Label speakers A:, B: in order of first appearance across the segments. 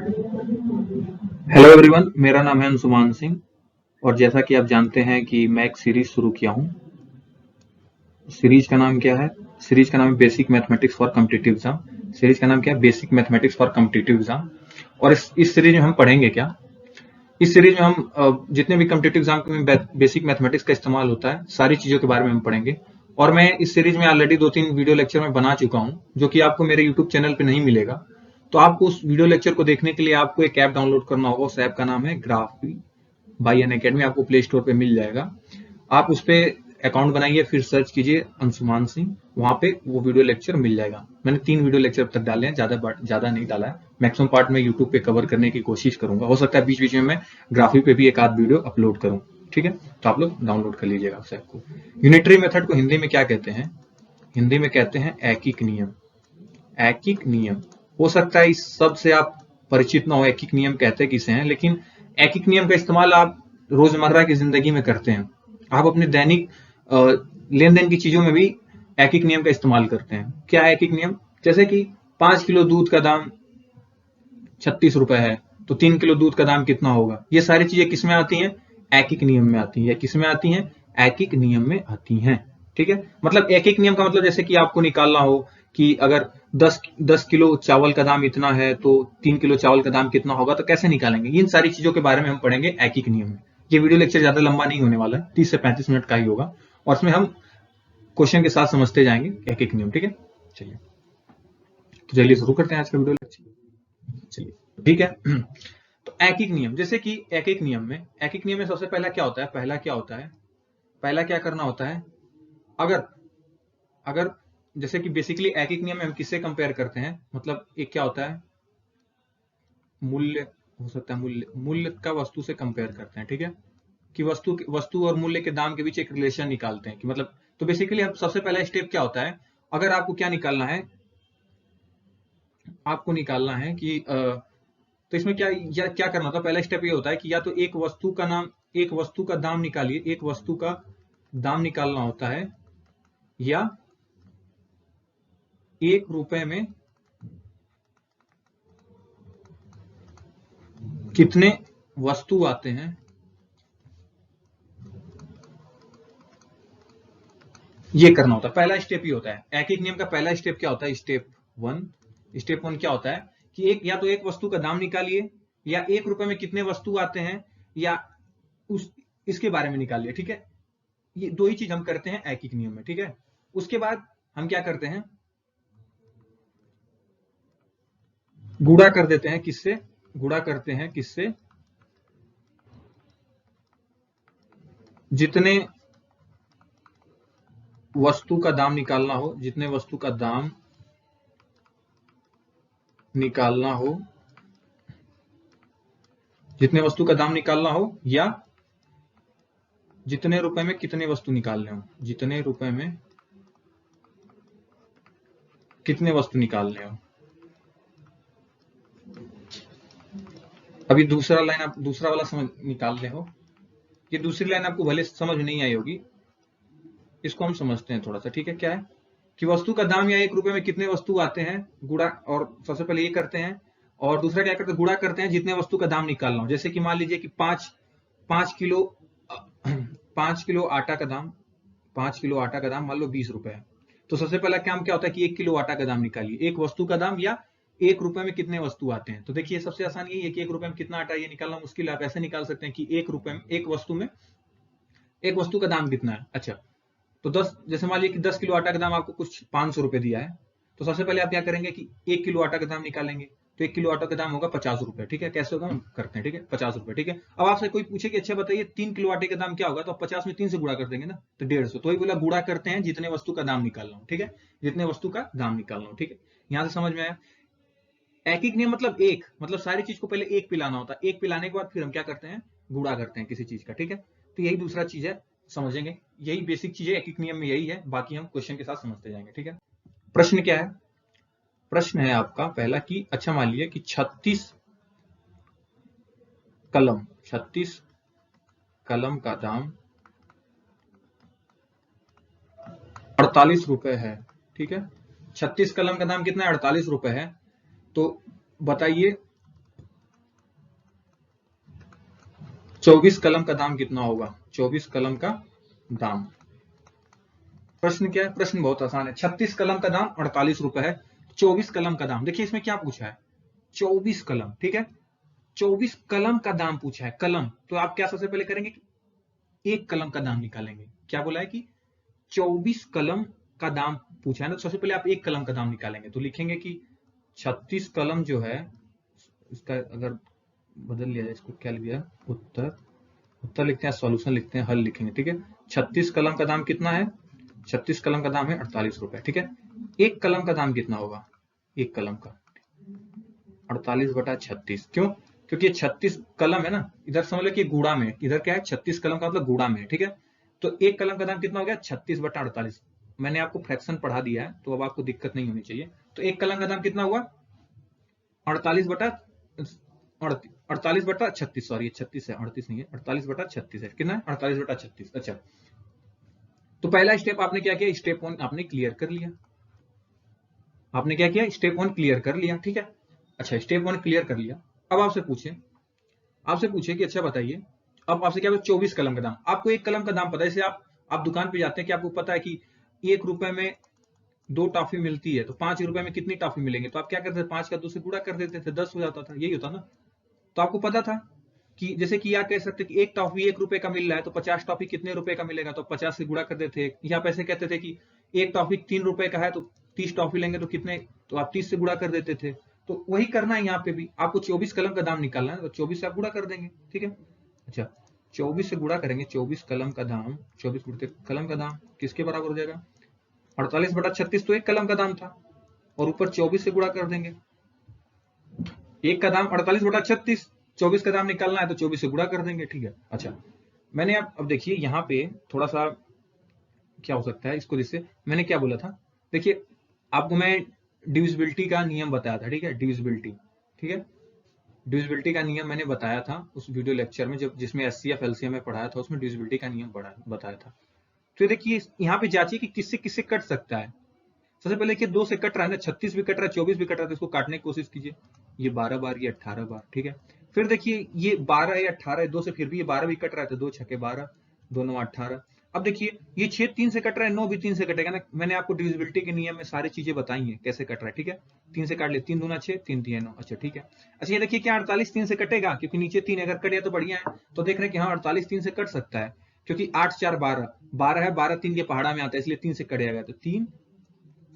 A: Hello everyone, मेरा नाम है अंशुमान सिंह और जैसा कि आप जानते हैं कि मैं एक सीरीज शुरू किया हूँ। सीरीज का नाम क्या है? सीरीज का नाम है basic mathematics for competitive exam. Series का नाम क्या है? Basic mathematics for competitive exam. और इस सीरीज में हम पढ़ेंगे क्या? इस सीरीज में हम जितने भी कॉम्पिटिटिव एग्जाम में बेसिक मैथमेटिक्स का इस्तेमाल होता है, सारी चीजों के बारे में हम पढ़ेंगे। और मैं इस सीरीज में ऑलरेडी 2-3 वीडियो लेक्चर में बना चुका हूँ, जो कि आपको मेरे यूट्यूब चैनल पे नहीं मिलेगा। तो आपको उस वीडियो लेक्चर को देखने के लिए आपको एक ऐप डाउनलोड करना होगा। उस ऐप का नाम है ग्राफी बाई अनअकैडमी। आपको प्ले स्टोर पे मिल जाएगा। आप उस पे अकाउंट बनाइए, फिर सर्च कीजिए अंशुमान सिंह, वहां पे वो वीडियो लेक्चर मिल जाएगा। मैंने 3 वीडियो लेक्चर अब तक डाले हैं, ज्यादा नहीं डाला है। मैक्सिमम पार्ट में यूट्यूब पे कवर करने की कोशिश करूंगा। हो सकता है बीच बीच में मैं ग्राफी पे भी एक आध वीडियो अपलोड करूं। ठीक है, तो आप लोग डाउनलोड कर लीजिएगा उस ऐप को। यूनिटरी मेथड को हिंदी में क्या कहते हैं? हिंदी में कहते हैं ऐकिक नियम। ऐकिक नियम। हो सकता है इस शब्द से आप परिचित ना हो, ऐकिक नियम कहते किसे हैं, लेकिन ऐकिक नियम का इस्तेमाल आप रोजमर्रा की जिंदगी में करते हैं। आप अपने दैनिक लेन देन की चीजों में भी ऐकिक नियम का इस्तेमाल करते हैं। क्या है ऐकिक नियम? जैसे कि 5 किलो दूध का दाम 36 रुपए है, तो 3 किलो दूध का दाम कितना होगा? ये सारी चीजें किस में आती हैं? ऐकिक नियम में आती है। किस में आती हैं? ऐकिक नियम में आती हैं। ठीक है, मतलब ऐकिक नियम का मतलब जैसे कि आपको निकालना हो कि अगर 10 किलो चावल का दाम इतना है, तो 3 किलो चावल का दाम कितना होगा, तो कैसे निकालेंगे? इन सारी चीजों के बारे में हम पढ़ेंगे ऐकिक नियम में। ये वीडियो लेक्चर ज्यादा लंबा नहीं होने वाला है, 30 से 35 मिनट का ही होगा, और इसमें हम क्वेश्चन के साथ समझते जाएंगे ऐकिक नियम। ठीक है, चलिए तो चलिए शुरू करते हैं आज का वीडियो लेक्चर। चलिए, ठीक है। तो ऐकिक नियम, जैसे कि ऐकिक नियम में सबसे पहला क्या होता है? पहला क्या करना होता है? अगर अगर जैसे कि बेसिकली ऐकिक नियम में हम किससे कंपेयर करते हैं? मतलब एक क्या होता है? मूल्य, हो सकता है मूल्य का वस्तु से कंपेयर करते हैं। ठीक है, कि वस्तु और मूल्य के दाम के बीच एक रिलेशन निकालते हैं, कि मतलब तो बेसिकली हम सबसे पहला स्टेप क्या होता है? अगर आपको क्या निकालना है? आपको निकालना है कि तो इसमें क्या करना होता है? पहला स्टेप ये होता है कि या तो एक वस्तु का दाम निकालिए, एक वस्तु का दाम निकालना होता है, या 1 रुपए में कितने वस्तु आते हैं, ये करना होता है। पहला स्टेप ये होता है। ऐकिक नियम का पहला स्टेप क्या होता है? स्टेप वन क्या होता है कि या तो एक वस्तु का दाम निकालिए, या 1 रुपए में कितने वस्तु आते हैं, या उस इसके बारे में निकालिए। ठीक है, ये दो ही चीज हम करते हैं ऐकिक नियम में। ठीक है, उसके बाद हम क्या करते हैं? गुणा कर देते हैं। किससे गुणा करते हैं? किससे? जितने वस्तु का दाम निकालना हो, जितने वस्तु का दाम निकालना हो, जितने वस्तु का दाम निकालना हो, या जितने रुपए में कितने वस्तु निकालने हो, जितने रुपए में कितने वस्तु निकालने हो। अभी दूसरा वाला समझ निकालने हो। ये दूसरी लाइन आपको भले समझ नहीं आई होगी, इसको हम समझते हैं थोड़ा सा। ठीक है, क्या है कि वस्तु का दाम या 1 रुपए में कितने वस्तु आते हैं, गुणा। और सबसे पहले ये करते हैं, और दूसरा क्या करते हैं? गुणा करते हैं जितने वस्तु का दाम निकालना हो। जैसे कि मान लीजिए कि 5 किलो 5 किलो आटा का दाम 5 किलो आटा का दाम मान लो 20 रुपए है। तो सबसे पहला काम क्या होता है कि 1 किलो आटा का दाम निकालिए, एक वस्तु का दाम, या 1 रुपए में कितने वस्तु आते हैं। तो देखिए सबसे आसान यही है कि 1 रुपए में कितना आटा, ये निकालना मुश्किल है। आप ऐसे निकाल सकते हैं कि 1 रुपए में एक वस्तु का दाम कितना है। अच्छा, तो 10, जैसे मान लीजिए कि 10 किलो आटा का दाम आपको कुछ 500 रुपए दिया है, तो सबसे पहले आप क्या करेंगे कि 1 किलो आटा का दाम निकालेंगे। तो 1 किलो आटा का दाम होगा 50 रुपए। ठीक है, कैसे होगा हम करते हैं। ठीक है, 50 रुपए। ठीक है, अब आपसे कोई पूछे कि अच्छा बताइए 3 किलो आटे का दाम क्या होगा, तो आप 50 में 3 से गुणा कर देंगे ना, तो 150। तो वही बोला, गुणा करते हैं जितने वस्तु का दाम निकालना हो। ठीक है, जितने वस्तु का दाम निकालना हो। ठीक है, यहां से समझ में आया? ऐकिक नियम मतलब एक, मतलब सारी चीज को पहले एक पिलाना होता है। एक पिलाने के बाद फिर हम क्या करते हैं? गुणा करते हैं किसी चीज का। ठीक है, तो यही दूसरा चीज है, समझेंगे। यही बेसिक चीज है ऐकिक नियम में, यही है। बाकी हम क्वेश्चन के साथ समझते जाएंगे। ठीक है, प्रश्न क्या है? प्रश्न है आपका पहला कि अच्छा मान लीजिए कि 36 कलम का दाम 48 रुपए है। ठीक है, 36 कलम का दाम कितना है? 48 रुपए है। तो बताइए 24 कलम का दाम कितना होगा? 24 कलम का दाम। प्रश्न क्या है? प्रश्न बहुत आसान है। 36 कलम का दाम 48 रुपए है। 24 कलम का दाम, देखिए इसमें क्या पूछा है? 24 कलम, ठीक है। 24 कलम का दाम पूछा है, कलम। तो आप क्या सबसे पहले करेंगे कि एक कलम का दाम निकालेंगे। क्या बोला है कि 24 कलम का दाम पूछा है ना, तो सबसे पहले आप एक कलम का दाम निकालेंगे। तो लिखेंगे कि 36 कलम जो है, इसका अगर बदल लिया जाए, इसको क्या लिख दिया? उत्तर। उत्तर लिखते हैं, सॉल्यूशन लिखते हैं, हल लिखेंगे, ठीक है। 36 कलम का दाम कितना है? 36 कलम का दाम है 48 रुपए, ठीक है। एक कलम का दाम कितना होगा? एक कलम का 48/36। क्यों? क्योंकि ये 36 कलम है ना, इधर समझ लो कि गुणा में, इधर क्या है? 36 कलम का मतलब गुणा में, ठीक है। तो एक कलम का दाम कितना हो गया? 36/48। मैंने आपको फ्रैक्शन पढ़ा दिया है, तो अब आपको दिक्कत नहीं होनी चाहिए। तो एक कलम का दाम कितना हुआ? 48/36। सॉरी, ये 36 है, 38 नहीं है, 48/36 है। कितना है? 48/36। अच्छा, तो पहला स्टेप आपने क्या किया? स्टेप 1 आपने क्लियर कर लिया। आपने क्या किया? स्टेप 1 क्लियर कर लिया, ठीक है। अच्छा, स्टेप 1 क्लियर कर लिया। अब आपसे पूछे कि अच्छा बताइए, अब आपसे क्या? 24 कलम का दाम। आपको एक कलम का दाम पता है। जैसे आप दुकान पे जाते हैं कि आपको पता है कि 1 रुपए में 2 टॉफी मिलती है, तो 5 रुपए में कितनी टॉफी मिलेंगे? तो आप क्या करते थे? 5 का 2 से गुणा कर देते थे, 10 हो जाता था। यही होता ना। तो आपको पता था कि जैसे कि आप कह सकते कि एक टॉफी 1 रुपए का मिल रहा है, तो 50 टॉफी कितने रुपए का मिलेगा? तो 50 से गुणा कर देते थे। या आप ऐसे कहते थे कि एक टॉफी 3 रुपए का है, तो 30 टॉफी लेंगे तो कितने? तो आप 30 से गुणा कर देते थे। तो वही करना है यहाँ पे भी। आपको 24 कलम का दाम निकालना है, तो 24 से आप गुणा कर देंगे, ठीक है। अच्छा, 24 से गुणा करेंगे। 24 कलम का दाम, 24 गुणित कलम का दाम किसके बराबर हो जाएगा? 48/36 तो एक कलम का दाम था, और ऊपर 24 से गुणा कर देंगे। एक का दाम 48/36, 24 का दाम निकालना है तो 24 से गुणा कर देंगे, ठीक है। अच्छा, मैंने अब देखिए यहाँ पे थोड़ा सा क्या हो सकता है इसको, जिससे मैंने क्या बोला था, देखिए आपको मैं डिविजिबिलिटी का नियम बताया था, ठीक है। डिविजिबिलिटी, ठीक है। डिविजिबिलिटी का नियम मैंने बताया था उस वीडियो लेक्चर में, जब जिसमें एचसीएफ एलसीएम में पढ़ाया था, उसमें डिविजिबिलिटी का नियम बताया था। तो देखिए यहाँ पे जांचिए कि किससे किससे कट सकता है। सबसे पहले कि 2 से कट रहा है ना, 36 भी कट रहा है, 24 भी कट रहा है, तो इसको काटने की कोशिश कीजिए। ये 12 बार, ये 18 बार, ठीक है। फिर देखिए ये 12 या 18 है, 2 से फिर भी ये 12 भी कट रहा है, तो 2 छके 12, 2 9 18। अब देखिए ये 6 3 से कट रहा है, 9 भी 3 से कटेगा ना। मैंने आपको डिविजिबिलिटी के नियम में सारी चीजें बताई हैं कैसे कट रहा है, ठीक है। 3 से काट ले, 3 दूना 6, 3 3 9। अच्छा, ठीक है। अच्छा, ये देखिए क्या 48 3 से कटेगा? क्योंकि नीचे 3 अगर कट गया तो बढ़िया है। तो देख रहे हैं कि हाँ 48 3 से कट सकता है, क्योंकि 8 4 12, 12 है, 12 3 के पहाड़ा में आता है, इसलिए 3 से कट जाएगा, तो 3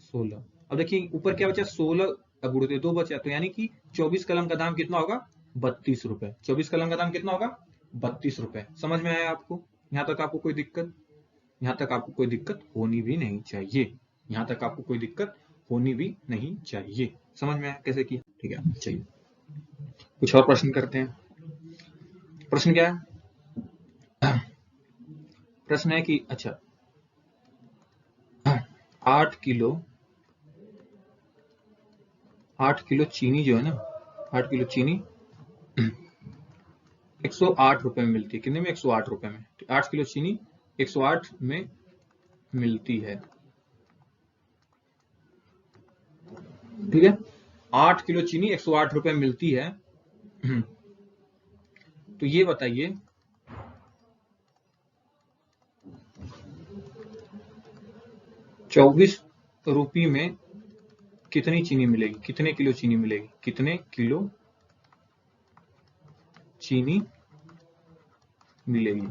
A: 16। अब देखिए ऊपर क्या बचा? 16 गुणित 2 बचा, तो यानी कि 24 कलम का दाम कितना होगा? 32 रुपए। 24 कलम का दाम कितना होगा? 32 रुपए। समझ में आया आपको? यहाँ तक आपको कोई दिक्कत? यहाँ तक आपको कोई दिक्कत होनी भी नहीं चाहिए। यहाँ तक आपको कोई दिक्कत होनी भी नहीं चाहिए। समझ में आया कैसे किया? ठीक है, चलिए कुछ और प्रश्न करते हैं। प्रश्न क्या है? प्रश्न है कि अच्छा 8 किलो चीनी जो है ना, 8 किलो चीनी 108 रुपए में मिलती है। कितने में? 108 रुपए में। 8 किलो चीनी 108 में मिलती है, ठीक है। 8 किलो चीनी 108 रुपए में मिलती है। तो ये बताइए 24 रुपये में कितनी चीनी मिलेगी? कितने किलो चीनी मिलेगी? कितने किलो चीनी मिलेगी,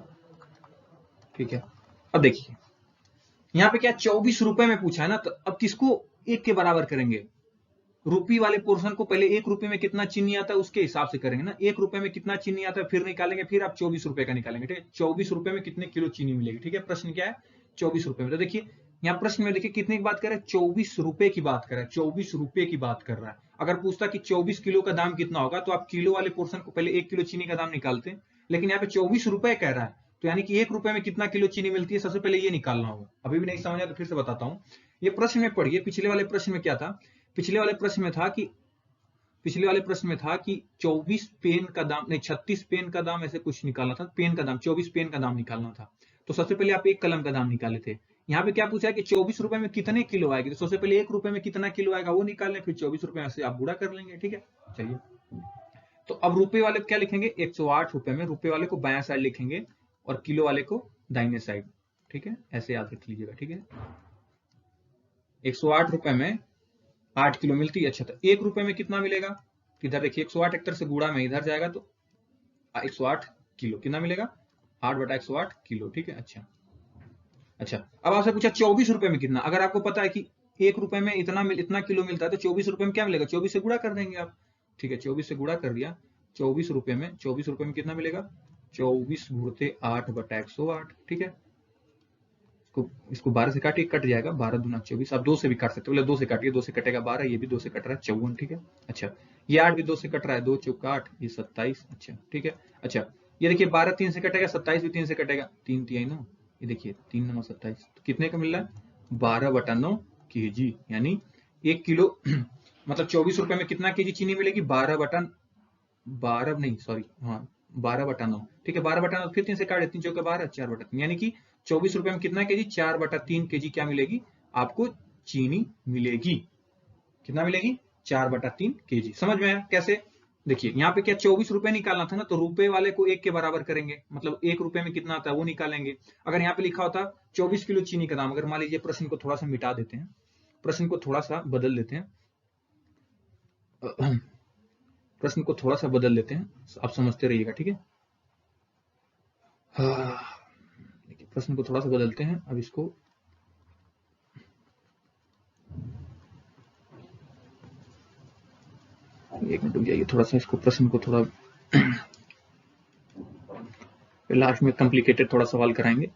A: ठीक है। अब देखिए यहाँ पे क्या 24 रुपए में पूछा है ना, तो अब किसको एक के बराबर करेंगे? रुपये वाले पोर्शन को पहले 1 रुपए में कितना चीनी आता है उसके हिसाब से करेंगे ना। 1 रुपए में कितना चीनी आता है फिर निकालेंगे, फिर आप 24 रुपए का निकालेंगे, ठीक है। 24 रुपए में कितने किलो चीनी मिलेगी, ठीक है। प्रश्न क्या है? 24 रुपए में। तो देखिए यहाँ प्रश्न में देखिए कितने की बात कर रहा है? 24 रुपए की बात कर रहा है, 24 रुपए की बात कर रहा है। अगर पूछता कि 24 किलो का दाम कितना होगा, तो आप किलो वाले पोर्शन को पहले 1 किलो चीनी का दाम निकालते, लेकिन यहाँ पे 24 रुपए कह रहा है, तो यानी कि 1 रुपए में कितना किलो चीनी मिलती है, सबसे पहले ये निकालना होगा। अभी भी नहीं समझ आया तो फिर से बताता हूँ। ये प्रश्न में पढ़िए, पिछले वाले प्रश्न में क्या था? पिछले वाले प्रश्न में था कि 24 पेन का दाम नहीं, 36 पेन का दाम, ऐसे कुछ निकालना था। पेन का दाम, 24 पेन का दाम निकालना था। तो सबसे पहले आप एक कलम का दाम निकाले थे। यहाँ पे क्या पूछा है कि 24 रुपए में कितने किलो आएगी, तो सबसे पहले 1 रुपए में कितना किलो आएगा वो निकाल लें, फिर 24 रुपए से आप गुणा कर लेंगे, ठीक है। चलिए, तो अब रुपए वाले को क्या लिखेंगे, 108 रुपए में रुपए वाले को बायां साइड लिखेंगे और किलो वाले को दाहिने साइड। ठीक है, ऐसे याद रख लीजिएगा। ठीक है, 108 रुपए में 8 किलो मिलती है। अच्छा, तो 1 रुपए में कितना मिलेगा, इधर देखिए 108 एक तरह से गुणा में इधर जाएगा तो 108 किलो कितना मिलेगा, 8/108 किलो। ठीक है, अच्छा अब आपसे पूछा 24 रुपए में कितना। अगर आपको पता है कि 1 रुपए में इतना किलो मिलता है तो 24 रुपए में क्या मिलेगा, 24 से गुणा कर देंगे आप। ठीक है, 24 से गुणा कर दिया। 24 रुपए में कितना मिलेगा, 24 गुणते 8/108। ठीक है, इसको 12 से काटिए, कट जाएगा, 12 दूना 24। आप 2 से भी काट सकते हो, बोले 2 से काटिए, 2 से कटेगा 12, ये भी 2 से कट रहा है 54। ठीक है, अच्छा ये 8 भी 2 से कट रहा है, 2 चौका 8, ये 27। अच्छा ठीक है, अच्छा ये देखिए 12 3 से कटेगा, 27 भी 3 से कटेगा, 3 तिहाई 9, ये देखिए 3 9 27, तो कितने का मिल रहा है, 12/9 kg, यानी 1 किलो मतलब 24 रुपए में कितना केजी चीनी मिलेगी, 12 नहीं सॉरी, हाँ 12/9। ठीक है, 12/9 फिर 3 से काटे, 3 चौके 12, 4/3, यानी कि 24 रुपए में कितना केजी, 4/3 केजी क्या मिलेगी आपको, चीनी मिलेगी। कितना मिलेगी, 4/3 केजी। समझ में आया कैसे। देखिए यहाँ पे क्या 24 रुपए निकालना था ना, तो रुपए वाले को 1 के बराबर करेंगे, मतलब 1 रुपए में कितना आता है वो निकालेंगे। अगर यहाँ पे लिखा होता 24 किलो चीनी का दाम, अगर मान लीजिए प्रश्न को थोड़ा सा मिटा देते हैं, प्रश्न को थोड़ा सा बदल देते हैं, प्रश्न को थोड़ा सा बदल लेते हैं, आप समझते रहिएगा। ठीक है, देखिए प्रश्न को थोड़ा सा बदलते हैं। अब इसको एक मिनट रुक जाइए, थोड़ा सा इसको प्रश्न को थोड़ा लास्ट में कॉम्प्लिकेटेड थोड़ा सवाल कराएंगे,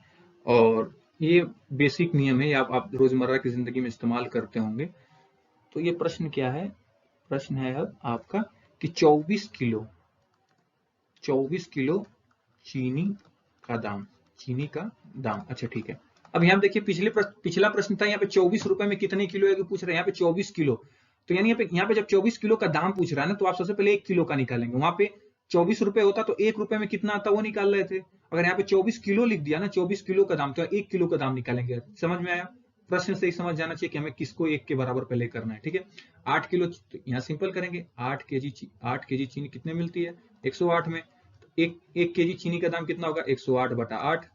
A: और ये बेसिक नियम है, आप रोजमर्रा की जिंदगी में इस्तेमाल करते होंगे। तो ये प्रश्न क्या है, प्रश्न है अब आपका कि 24 किलो चीनी का दाम, चीनी का दाम। अच्छा ठीक है, अब यहाँ देखिए पिछला प्रश्न था, यहाँ पे 24 रुपए में कितने किलो है पूछ रहे हैं, यहाँ पे 24 किलो, तो यानी यहाँ पे जब 24 किलो का दाम पूछ रहा है ना, तो आप सबसे पहले 1 किलो का निकालेंगे। वहां पे 24 रुपए होता तो 1 रुपए में कितना आता वो निकाल रहे थे। अगर यहाँ पे 24 किलो लिख दिया ना, 24 किलो का दाम, तो 1 किलो का दाम निकालेंगे। समझ में आया, प्रश्न से ही समझ जाना चाहिए कि हमें किसको 1 के बराबर पहले करना है। ठीक है, 8 किलो, तो यहाँ सिंपल करेंगे, 8 केजी चीनी कितने मिलती है, 108 में, एक केजी चीनी का दाम कितना होगा, 108/8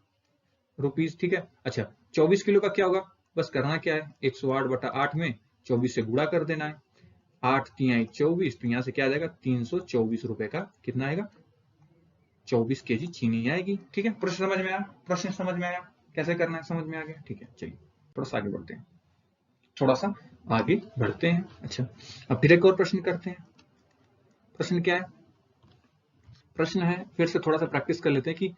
A: रुपीज। ठीक है, अच्छा 24 किलो का क्या होगा, बस करना क्या है, 108/8 में 24 से गुणा कर देना है, 8 तिहाई 24, तो यहाँ से क्या आ जाएगा, 324 रुपए का कितना आएगा, 24 केजी चीनी आएगी। ठीक है, प्रश्न समझ में आया, प्रश्न समझ में आया, कैसे करना है समझ में आ गया। ठीक है, चलिए थोड़ा सा आगे बढ़ते हैं, थोड़ा सा आगे बढ़ते हैं। अच्छा अब फिर एक और प्रश्न करते हैं। प्रश्न क्या है, प्रश्न है, फिर से थोड़ा सा प्रैक्टिस कर लेते हैं कि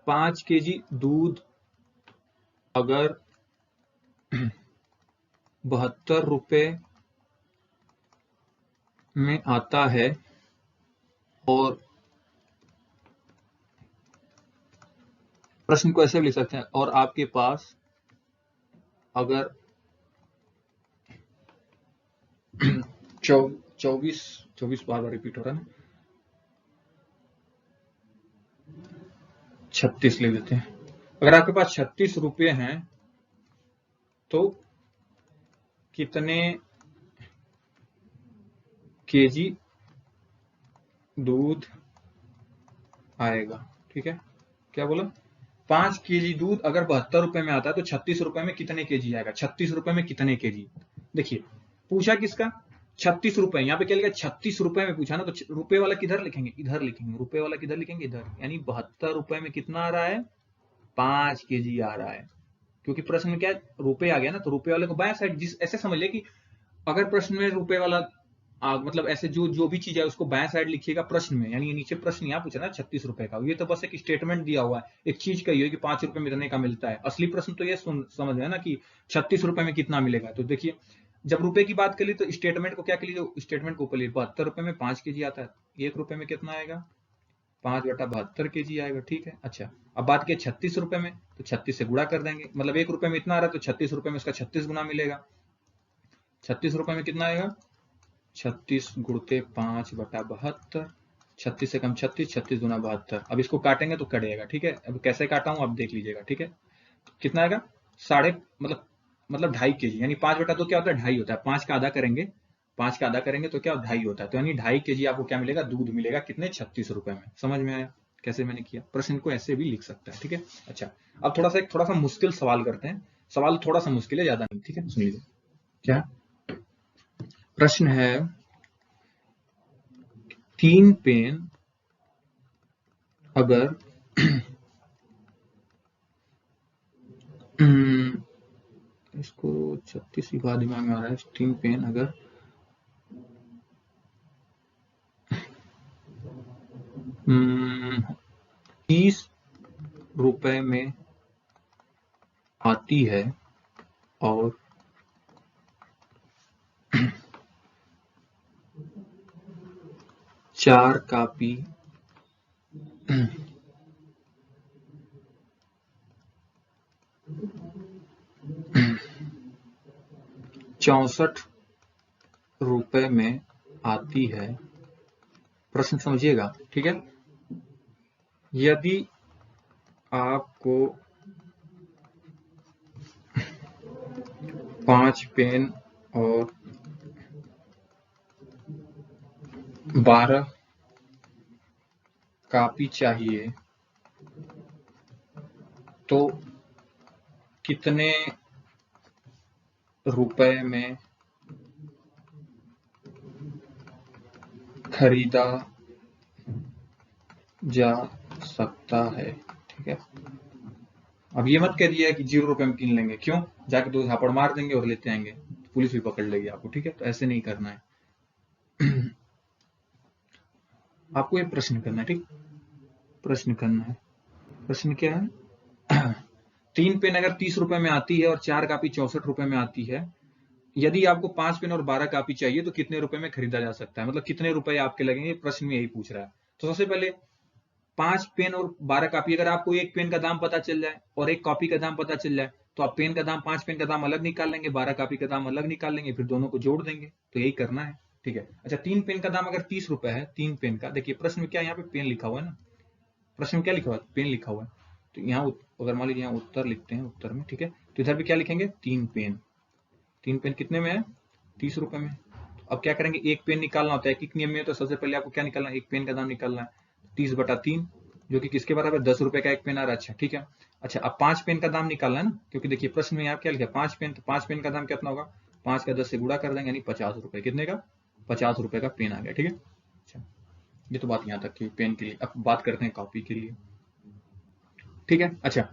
A: 5 केजी दूध अगर 72 रुपए में आता है और प्रश्न को ऐसे भी लिख सकते हैं, और आपके पास अगर 24 बार रिपीट हो रहा है ना, 36 लिख देते हैं। अगर आपके पास 36 रुपए हैं तो कितने केजी दूध आएगा। ठीक है, क्या बोला, 5 केजी दूध अगर 72 रुपए में आता है तो 36 रुपए में कितने केजी आएगा, 36 रुपए में कितने केजी। देखिए पूछा किसका, 36 रुपए, यहाँ पे क्या लिखा, 36 रुपए में पूछा ना, तो रुपए वाला किधर लिखेंगे, इधर लिखेंगे, रुपए वाला किधर लिखेंगे, इधर, यानी 72 रुपए में कितना आ रहा है, 5 केजी आ रहा है। क्योंकि प्रश्न में क्या रुपए आ गया ना, तो रुपए वाले को बाएं साइड, जिस ऐसे समझ ले कि अगर प्रश्न में रुपए वाला मतलब ऐसे जो भी चीज है उसको बाएं साइड लिखिएगा प्रश्न में, यानी नीचे प्रश्न यहाँ पूछा ना 36 रुपए का, ये तो बस एक स्टेटमेंट दिया हुआ है, एक चीज कही है कि 5 रुपए में इतने का मिलता है। असली प्रश्न तो ये समझ में ना कि 36 रुपए में कितना मिलेगा। तो देखिए जब रुपए की बात करी तो स्टेटमेंट को क्या कर लीजिए, स्टेटमेंट को ऊपर लीजिए, 72 रुपए में 5 केजी आता है, 1 रुपए में कितना आएगा, 5/72 केजी आएगा। ठीक है, अच्छा अब बात की 36 रुपए में, तो 36 से गुणा कर देंगे, मतलब 1 रुपए में इतना आ रहा है तो 36 रुपए में उसका 36 गुना मिलेगा। 36 रुपए में कितना आएगा, 36 गुणते 5/72, 36 से कम 36, 36 गुना 72। अब इसको काटेंगे तो कटेगा। ठीक है, अब कैसे काटा हूं आप देख लीजिएगा। ठीक है, कितना आएगा, साढ़े मतलब 2.5 केजी, यानी 5/2 क्या होता है, 2.5 होता है, 5 का आधा करेंगे 5 का आधा करेंगे तो क्या 2.5 होता है, तो यानी 2.5 kg आपको क्या मिलेगा, दूध मिलेगा कितने, 36 रुपए में। समझ में आया कैसे मैंने किया? प्रश्न को ऐसे भी लिख सकता है, ठीक है। अच्छा, अब थोड़ा सा मुश्किल सवाल करते हैं। सवाल थोड़ा सा मुश्किल है, ज्यादा नहीं, ठीक है। सुन लीजिए क्या प्रश्न है। 3 पेन अगर इसको 36 ही बात दिमाग में आ रहा है। 3 पेन अगर 30 रुपए में आती है और 4 कापी 64 रुपए में आती है। प्रश्न समझिएगा, ठीक है। यदि आपको 5 पेन और 12 कापी चाहिए तो कितने रुपए में खरीदा जा सकता है, ठीक है। अब ये मत करिए कि 0 रुपए में किन लेंगे, क्यों, जाके 2 झापड़ मार देंगे और लेते आएंगे, पुलिस भी पकड़ लेगी आपको, ठीक है। तो ऐसे नहीं करना है। आपको ये प्रश्न करना है, ठीक, प्रश्न करना है। प्रश्न क्या है? 3 पेन अगर 30 रुपए में आती है और 4 कापी 64 रुपए में आती है, यदि आपको 5 पेन और 12 कापी चाहिए तो कितने रुपए में खरीदा जा सकता है, मतलब कितने रुपए आपके लगेंगे, प्रश्न में यही पूछ रहा है। तो सबसे पहले 5 पेन और 12 कापी, अगर आपको एक पेन का दाम पता चल जाए और एक कॉपी का दाम पता चल जाए तो आप पेन का दाम, 5 पेन का दाम अलग निकाल लेंगे, 12 कापी का दाम अलग निकाल लेंगे, फिर दोनों को जोड़ देंगे। तो यही करना है, ठीक है। अच्छा, 3 पेन का दाम अगर 30 रुपए है, 3 पेन का, देखिए प्रश्न में क्या यहाँ पे पेन लिखा हुआ है ना, प्रश्न में क्या लिखा हुआ है, पेन लिखा हुआ है। तो यहाँ अगर मान लीजिए यहाँ उत्तर लिखते हैं, उत्तर में, ठीक है, तो इधर भी क्या लिखेंगे, 3 पेन। 3 पेन कितने में है, 30 रुपए में। अब क्या करेंगे, एक पेन निकालना होता है, एक नियम में, तो सबसे पहले आपको क्या निकालना है, एक पेन का दाम निकालना है, 30/3, जो कि किसके बराबर, 10 रुपए का एक पेन आ रहा है। अच्छा, ठीक है। अच्छा, अब 5 पेन का दाम निकालना है ना, क्योंकि देखिए प्रश्न में यहाँ क्या लिखा है, 5 पेन, तो 5 पेन का दाम कितना होगा, 5 का 10 से गुणा कर देंगे, यानी 50 रुपए। कितने का, 50 रुपए का पेन आ गया, ठीक है। अच्छा, ये तो बात यहाँ तक की पेन के लिए। अब बात करते हैं कॉपी के लिए, ठीक है। अच्छा,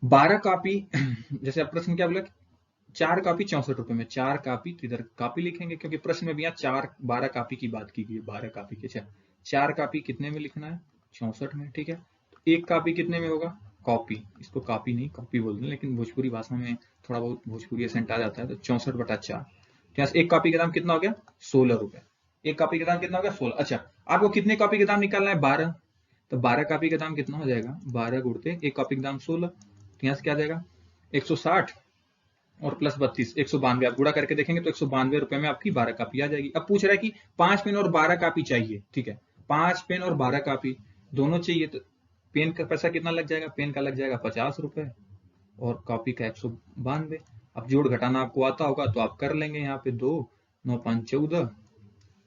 A: 12 कॉपी जैसे अब प्रश्न क्या बोला, 4 कॉपी 64 रुपए में, 4 कॉपी, तो इधर कॉपी लिखेंगे क्योंकि प्रश्न में भी यहाँ 12 कॉपी की बात की गई, 12 कॉपी की। अच्छा, 4 कॉपी कितने में लिखना है, 64 में, ठीक है। तो एक कॉपी कितने में होगा, कॉपी, इसको कॉपी नहीं कॉपी बोलते हैं, लेकिन भोजपुरी भाषा में थोड़ा बहुत भोजपुरी एसेंट आ जाता है, तो 64/4। तो यहाँ से एक कॉपी का दाम कितना हो गया, 16 रुपए। एक कॉपी का दाम कितना हो गया, 16। अच्छा, आपको कितने कॉपी का दाम निकालना है, 12, तो 12 कॉपी का दाम कितना हो जाएगा, 12 गुणते एक कॉपी का दाम 16, तो यहाँ से क्या आ जाएगा, 160 और प्लस 32, 192। आप गुणा करके देखेंगे तो 192 रुपए में आपकी 12 कॉपी आ जाएगी। अब पूछ रहा है कि 5 पेन और 12 कॉपी चाहिए, ठीक है, 5 पेन और 12 कॉपी दोनों चाहिए, तो पेन का पैसा कितना लग जाएगा, पेन का लग जाएगा 50 रुपए और कॉपी का 192। अब जोड़ घटाना आपको आता होगा तो आप कर लेंगे, यहाँ पे 2 9 5 14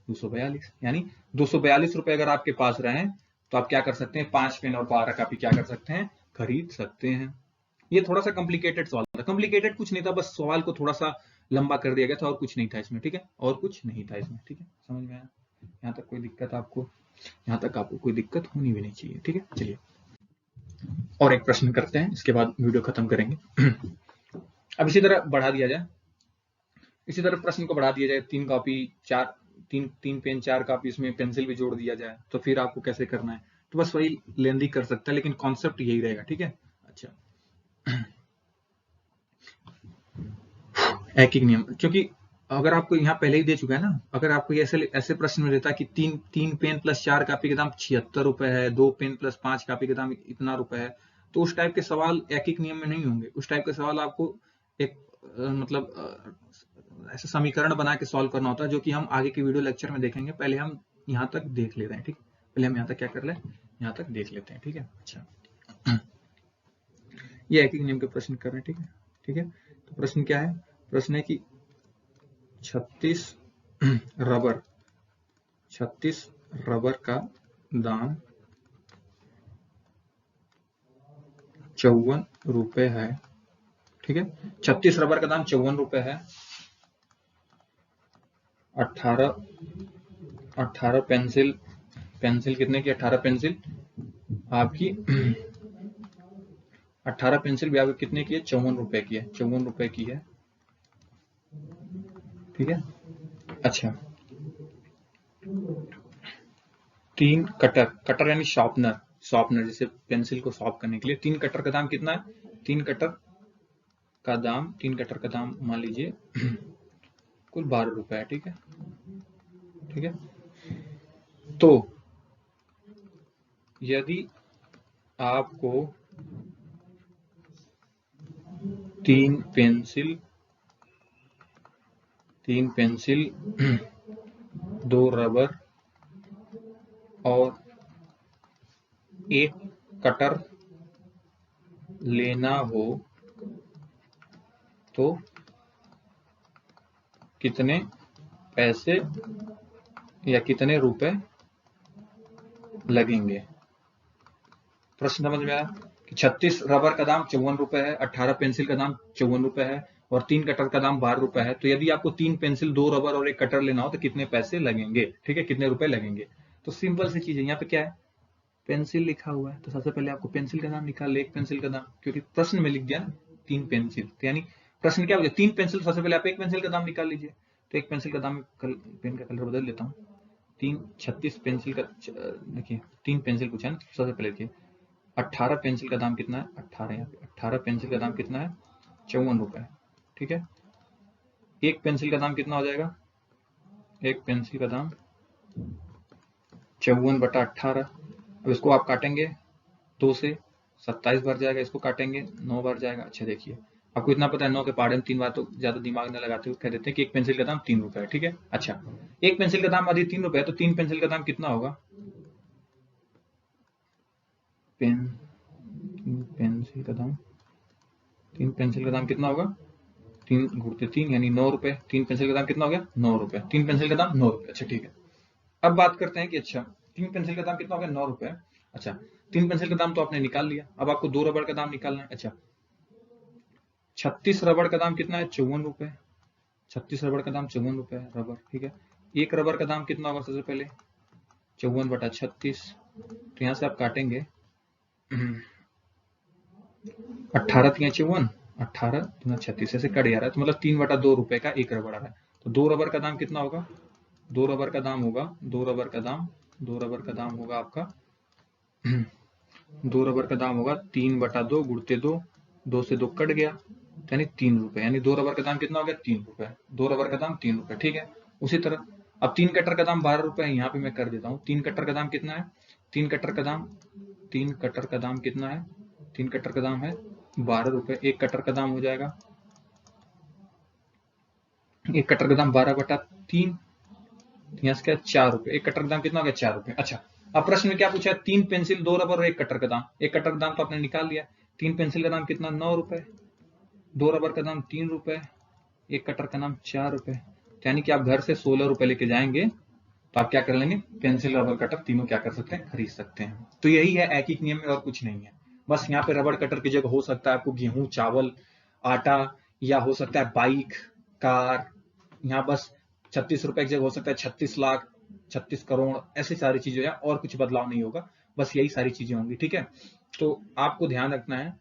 A: 242, यानी 242 रुपए अगर आपके पास रहे तो आप क्या कर सकते हैं, 5 पेन और 12 कॉपी क्या कर सकते हैं, खरीद सकते हैं। ये थोड़ा सा कॉम्प्लिकेटेड सवाल था, कॉम्प्लिकेटेड कुछ नहीं था, बस सवाल को थोड़ा सा लंबा कर दिया गया था, और कुछ नहीं था इसमें, ठीक है, और कुछ नहीं था इसमें, ठीक है। समझ में आया, यहाँ तक कोई दिक्कत आपको, यहाँ तक आपको कोई दिक्कत होनी भी नहीं चाहिए, ठीक है। चलिए और एक प्रश्न करते हैं, इसके बाद वीडियो खत्म करेंगे। अब इसी तरह बढ़ा दिया जाए, इसी तरह प्रश्न को बढ़ा दिया जाए, 3 कॉपी 4, 3 पेन 4 कॉपी, इसमें पेंसिल भी जोड़ दिया जाए, तो फिर आपको कैसे करना है, तो बस वही लेंदी कर सकता है, लेकिन कॉन्सेप्ट यही रहेगा, ठीक है। अच्छा, एक एक नियम, क्योंकि अगर आपको यहाँ पहले ही दे चुका है ना, अगर आपको ऐसे ऐसे प्रश्न में देता कि 3 पेन प्लस 4 कॉपी का दाम 76 रुपए है, 2 पेन प्लस 5 कॉपी का दाम इतना रुपए है, तो उस टाइप के सवाल एक एक नियम में नहीं होंगे। उस टाइप के सवाल आपको एक मतलब ऐसे समीकरण बना के सॉल्व करना होता है, जो कि हम आगे के वीडियो लेक्चर में देखेंगे। पहले हम यहाँ तक देख ले रहे हैं, ठीक, पहले हम यहाँ तक क्या कर ले, यहाँ तक देख लेते हैं, ठीक है। अच्छा, ये एक एक नियम के प्रश्न कर रहे हैं, ठीक है, ठीक है। तो प्रश्न क्या है, प्रश्न है कि 36 रबर 36 रबर का दाम 54 रुपए है, ठीक है। 36 रबर का दाम 54 रुपए है। 18 पेंसिल, पेंसिल कितने की? 18 पेंसिल आपकी 18 पेंसिल भी आपकी कितने की है? 54 रुपए की है, 54 रुपए की है, ठीक है। अच्छा, 3 कटर, कटर यानी शार्पनर, शार्पनर जैसे पेंसिल को शार्प करने के लिए 3 कटर का दाम कितना है? 3 कटर का दाम, 3 कटर का दाम मान लीजिए कुल 12 रुपए है, ठीक है, ठीक है। तो यदि आपको 3 पेंसिल 2 रबर और 1 कटर लेना हो तो कितने पैसे या कितने रुपए लगेंगे? प्रश्न समझ में आया कि 36 रबर का दाम 54 रुपए है, 18 पेंसिल का दाम 54 रुपए है और 3 कटर का दाम 12 रुपए है। तो यदि आपको 3 पेंसिल 2 रबर और 1 कटर लेना हो तो कितने पैसे लगेंगे, ठीक है, कितने रुपए लगेंगे? तो सिंपल सी चीज है, यहाँ पे क्या है, पेंसिल लिखा हुआ है तो सबसे पहले आपको पेंसिल का दाम निकाल ले, 1 पेंसिल का दाम, क्योंकि प्रश्न में लिख दिया 3 पेंसिल, तो यानी प्रश्न क्या हो गया, 3 पेंसिल, सबसे पहले आप 1 पेंसिल का दाम निकाल लीजिए। तो 1 पेंसिल का दाम, पेन का कलर बदल देता हूँ, 36 पेंसिल का, देखिए 3 पेंसिल पूछा है ना, सबसे पहले देखिए 18 पेंसिल का दाम कितना है? 18, यहाँ पे 18 पेंसिल का दाम कितना है? 54 रुपए, ठीक है। 1 पेंसिल का दाम कितना हो जाएगा? 1 पेंसिल का दाम 54/18। अब इसको आप काटेंगे 2 से, 27 बार जाएगा, इसको काटेंगे 9 बार जाएगा। अच्छा देखिए, आपको इतना पता है 9 के पहाड़े में 3 बार, तो ज्यादा दिमाग न लगाते हुए कह देते हैं कि 1 पेंसिल का दाम 3 रुपए है, ठीक है। अच्छा, 1 पेंसिल का दाम यदि 3 रुपए है तो 3 पेंसिल का दाम कितना होगा? पेंसिल का दाम, 3 पेंसिल का दाम कितना होगा? 3 गुणित 3 यानी 9 रुपए। 3 पेंसिल का दाम कितना हो गया? 9 रुपए। 3 पेंसिल का दाम 9 रुपए। अच्छा ठीक है, अब बात करते हैं कि अच्छा 3 पेंसिल का दाम कितना हो गया? 9 रुपए। अच्छा, 3 पेंसिल का दाम तो आपने निकाल लिया, अब आपको 2 रबड़ का दाम निकालना है। अच्छा, 36 रबड़ का दाम कितना है? 54 रुपए। 36 रबड़ का दाम 54 रुपए है रबड़, ठीक है। 1 रबड़ का दाम कितना होगा? सबसे पहले 54/36, तो यहाँ से आप काटेंगे 18 3 54, 18 3 36, ऐसे कट जा रहा है, तो मतलब 3/2 रुपए का 1 रबड़ आ रहा है। तो 2 रबड़ का दाम कितना होगा? 2 रबड़ का दाम होगा, 2 रबड़ का दाम, 2 रबड़ का दाम होगा आपका 2 रबड़ का दाम होगा 3/2 गुणते 2, 2 से 2 कट गया, यानी 3 रुपए, यानी 2 रबड़ का दाम कितना हो गया? 3 रुपए। 2 रबड़ का दाम 3 रुपए, ठीक है। उसी तरह अब 3 कटर का दाम 12 रुपए है, यहाँ पे मैं कर देता हूँ। 3 कटर का दाम कितना है? 3 कटर का दाम, 3 कटर का दाम कितना है? 3 कटर का दाम है 12 रुपए। 1 कटर का दाम हो जाएगा, 1 कटर का दाम 12/3, यहाँ से क्या? 4 रुपए। 1 कटर का दाम कितना हो गया? 4 रुपए। अच्छा, अब प्रश्न में क्या पूछा है? 3 पेंसिल 2 रबर और 1 कटर का दाम। 1 कटर का दाम तो आपने निकाल लिया, 3 पेंसिल का दाम कितना? 9 रुपए, 2 रबर का दाम 3 रुपए, 1 कटर का दाम 4 रुपए। तो यानी कि आप घर से 16 रुपए लेके जाएंगे तो आप क्या कर लेंगे? पेंसिल रबर कटर तीनों क्या कर सकते हैं? खरीद सकते हैं। तो यही है ऐकिक नियम में, और कुछ नहीं है। बस यहाँ पे रबर कटर की जगह हो सकता है आपको गेहूं, चावल, आटा, या हो सकता है बाइक, कार, यहाँ बस 36 रुपए की जगह हो सकता है 36 लाख, 36 करोड़, ऐसी सारी चीजें हैं, और कुछ बदलाव नहीं होगा, बस यही सारी चीजें होंगी, ठीक है। तो आपको ध्यान रखना है,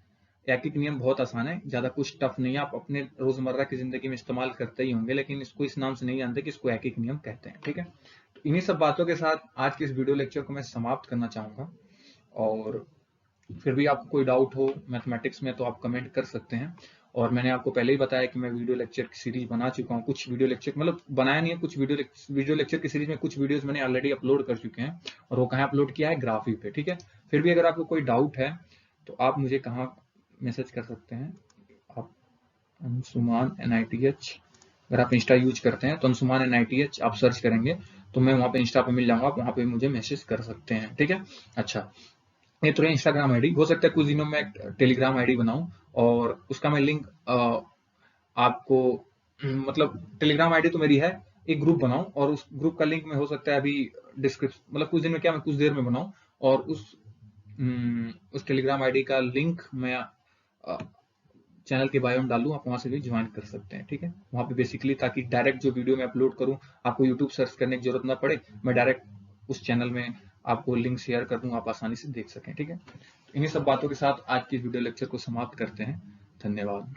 A: ऐकिक नियम बहुत आसान है, ज्यादा कुछ टफ नहीं है, आप अपने रोजमर्रा की जिंदगी में इस्तेमाल करते ही होंगे, लेकिन इसको इस नाम से नहीं जानते कि इसको ऐकिक नियम कहते हैं, ठीक है। तो इन्हीं सब बातों के साथ आज के इस वीडियो लेक्चर को मैं समाप्त करना चाहूंगा, और फिर भी आपको कोई डाउट हो मैथमेटिक्स में तो आप कमेंट कर सकते हैं। और मैंने आपको पहले ही बताया कि मैं वीडियो लेक्चर की सीरीज बना चुका हूँ, कुछ वीडियो लेक्चर मतलब बनाया नहीं है, कुछ वीडियो लेक्चर की सीरीज में कुछ वीडियोस मैंने ऑलरेडी अपलोड कर चुके हैं, और वो कहाँ अपलोड किया है? ग्राफी पे, ठीक है। फिर भी अगर आपको कोई डाउट है तो आप मुझे कहाँ मैसेज कर सकते हैं? आप अंशुमान NITH, अगर आप इंस्टा यूज करते हैं तो अंशुमान NITH आप सर्च करेंगे तो मैं वहाँ पे इंस्टा पे मिल जाऊंगा, आप वहाँ पे मुझे मैसेज कर सकते हैं, ठीक है। अच्छा, ये तो इंस्टाग्राम आईडी, हो सकता है कुछ दिनों में टेलीग्राम आईडी बनाऊं, और उसका मैं लिंक आपको मतलब टेलीग्राम आईडी तो मेरी है, एक ग्रुप बनाऊं और उस ग्रुप का लिंक में हो सकता है अभी डिस्क्रिप्शन, मतलब कुछ दिन में क्या, मैं कुछ देर में बनाऊं और उस टेलीग्राम आईडी का लिंक मैं चैनल के बायो में डाल दूं, आप वहां से भी ज्वाइन कर सकते हैं। ठीक है, वहां पे बेसिकली ताकि डायरेक्ट जो वीडियो मैं अपलोड करूं आपको यूट्यूब सर्च करने की जरूरत ना पड़े, मैं डायरेक्ट उस चैनल में आपको लिंक शेयर कर दूं, आप आसानी से देख सकें। ठीक है, इन्हीं सब बातों के साथ आज की वीडियो लेक्चर को समाप्त करते हैं। धन्यवाद।